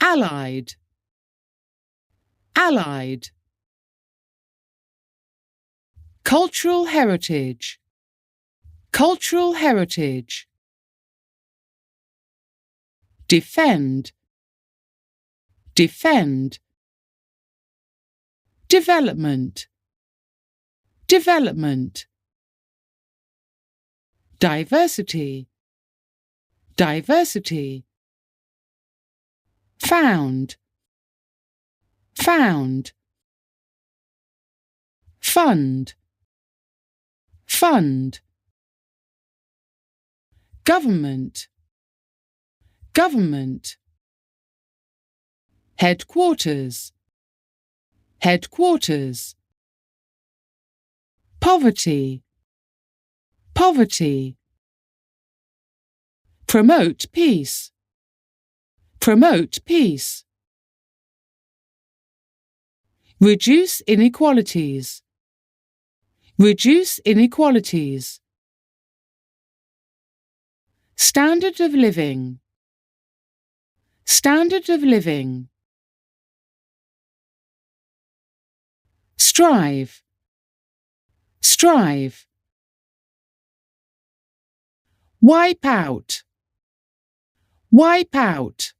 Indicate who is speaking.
Speaker 1: allied, allied. Cultural heritage, cultural heritage. Defend, defend. Development, development. Diversity, diversity. Found, found. Fund, fund. Government, government. Headquarters, headquarters. Poverty, poverty. Promote peace, promote peace. Reduce inequalities, reduce inequalities. Standard of living, standard of living. Strive, strive. Wipe out, wipe out.